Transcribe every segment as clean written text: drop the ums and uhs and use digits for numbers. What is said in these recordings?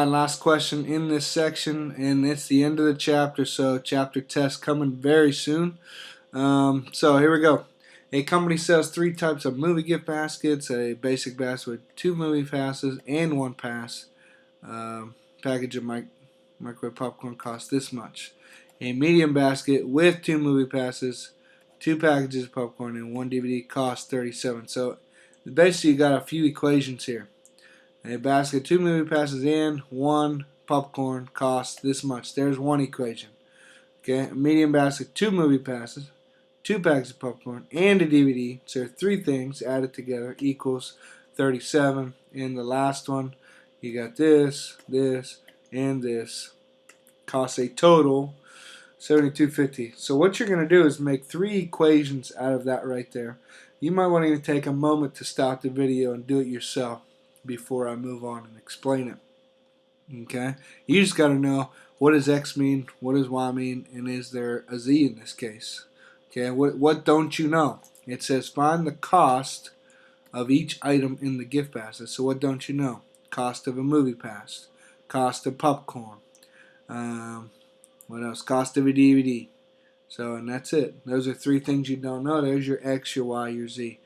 And last question in this section, and it's the end of the chapter, so chapter test coming very soon. So here we go. A company sells 3 types of movie gift baskets: a basic basket with 2 movie passes and 1 pass. Package of microwave popcorn costs this much. A medium basket with 2 movie passes, 2 packages of popcorn, and 1 DVD costs 37. So basically, you got a few equations here. A basket, 2 movie passes, and 1 popcorn costs this much. There's one equation. Okay, a medium basket, 2 movie passes, 2 packs of popcorn, and a DVD. So 3 things added together equals 37. And the last one, you got this, and this. Costs a total $72.50. So what you're going to do is make 3 equations out of that right there. You might want to take a moment to stop the video and do it yourself before I move on and explain it. Okay? You just got to know, what does X mean, what does Y mean, and is there a Z in this case? Okay, what don't you know? It says find the cost of each item in the gift basket. So what don't you know? Cost of a movie pass, cost of popcorn, what else? Cost of a DVD. So, and that's it. Those are 3 things you don't know. There's your X, your Y, your Z.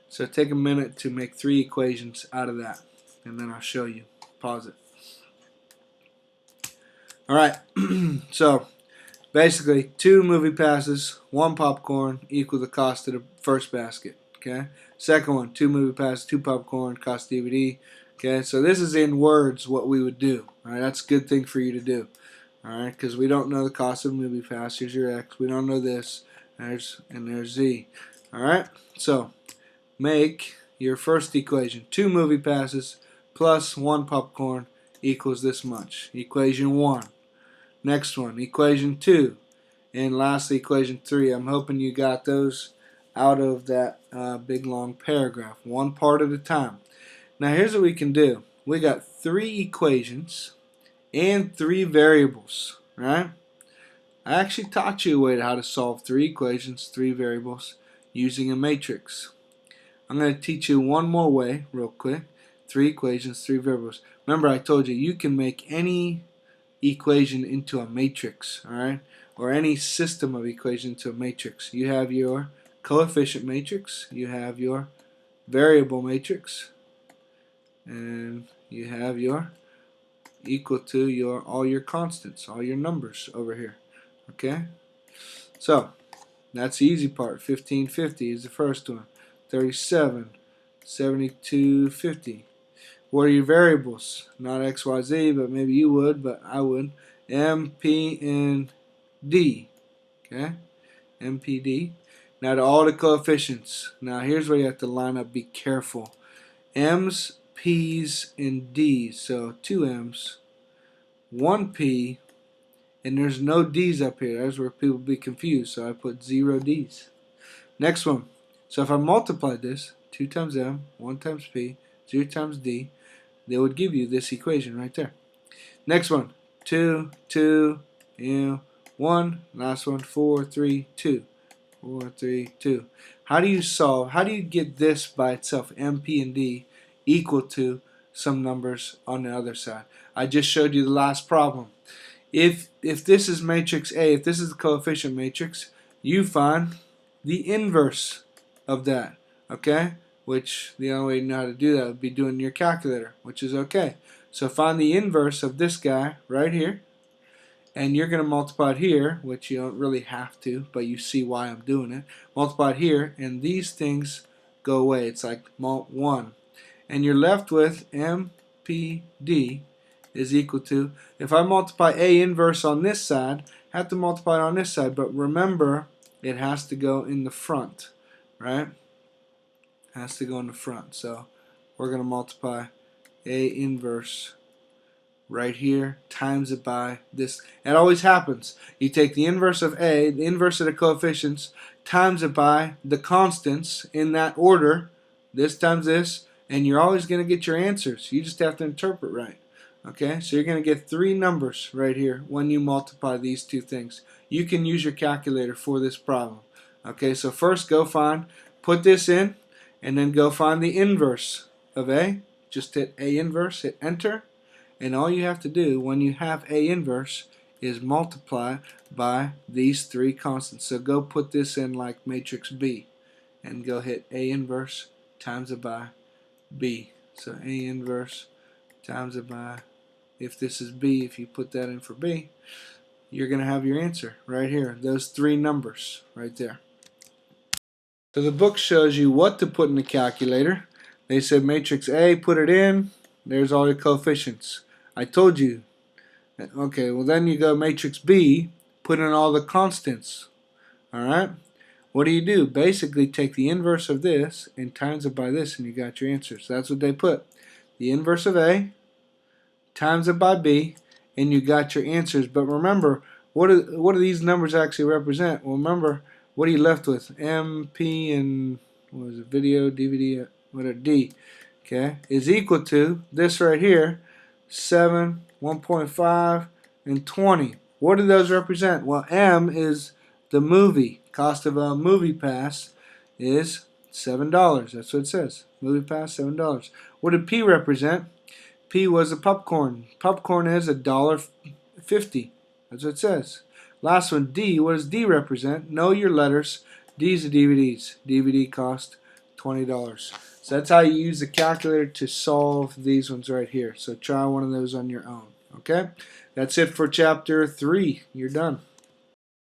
So take a minute to make 3 equations out of that, and then I'll show you. Pause it. Alright, so basically 2 movie passes, 1 popcorn equal the cost of the first basket. Okay. Second one, 2 movie passes, 2 popcorn, cost DVD. Okay, so this is in words what we would do. Alright, that's a good thing for you to do. Alright, because we don't know the cost of a movie pass. Here's your X. We don't know this. There's Z. Alright, so make your first equation. 2 movie passes plus 1 popcorn equals this much. Equation 1. Next one, equation 2. And lastly, equation 3. I'm hoping you got those out of that big long paragraph, one part at a time. Now here's what we can do. We got 3 equations and 3 variables, right? I actually taught you a way to how to solve 3 equations, 3 variables using a matrix. I'm going to teach you one more way real quick. 3 equations, 3 variables. Remember, I told you you can make any equation into a matrix, alright? Or any system of equation into a matrix. You have your coefficient matrix, you have your variable matrix, and you have your equal to your all your constants, all your numbers over here. Okay? So, that's the easy part. 1550 is the first one. 37, 72.50. What are your variables? Not X, Y, Z, but maybe you would, but I would. M, P, and D. Okay? M, P, D. Now to all the coefficients. Now here's where you have to line up. Be careful. M's, P's, and D's. So 2 M's, 1 P, and there's no D's up here. That's where people be confused. So I put 0 D's. Next one. So if I multiply this, 2 times M, 1 times P, 0 times D, they would give you this equation right there. Next one, 2, 2, 1. Last one, 4, 3, 2. 4, 3, 2. How do you solve? How do you get this by itself, M, P, and D, equal to some numbers on the other side? I just showed you the last problem. If this is matrix A, if this is the coefficient matrix, you find the inverse of that. Okay? Which the only way you know how to do that would be doing your calculator, which is okay. So find the inverse of this guy right here, and you're going to multiply it here, which you don't really have to, but you see why I'm doing it. Multiply it here, and these things go away. It's like mult 1. And you're left with MPD is equal to, if I multiply A inverse on this side, I have to multiply it on this side, but remember, it has to go in the front, right? Has to go in the front. So we're going to multiply A inverse right here, times it by this. It always happens. You take the inverse of A, the inverse of the coefficients, times it by the constants in that order, this times this, and you're always going to get your answers. You just have to interpret right. Okay, so you're going to get 3 numbers right here when you multiply these 2 things. You can use your calculator for this problem. Okay, so first put this in, and then go find the inverse of A. Just hit A inverse, hit enter, And all you have to do when you have A inverse is multiply by these three constants. So go put this in like matrix B and go hit A inverse times it by B. So A inverse times it by, if this is B, if you put that in for B, you're going to have your answer right here. Those three numbers right there. So the book shows you what to put in the calculator. They said matrix A, put it in. There's all your coefficients. I told you. Okay, well then you go matrix B, put in all the constants. Alright? What do? Basically take the inverse of this and times it by this and you got your answer. So that's what they put. The inverse of A times it by B and you got your answers. But remember, what do these numbers actually represent? Well, remember, what are you left with? M, P, and what was it? Video, DVD, whatever, D. Okay, is equal to this right here, 7, 1.5, and 20. What do those represent? Well, M is the movie. Cost of a movie pass is $7. That's what it says. Movie pass, $7. What did P represent? P was a popcorn. Popcorn is $1.50. That's what it says. Last one, D. What does D represent? Know your letters. D's are DVDs. DVD cost $20. So that's how you use the calculator to solve these ones right here. So try one of those on your own. Okay? That's it for chapter 3. You're done.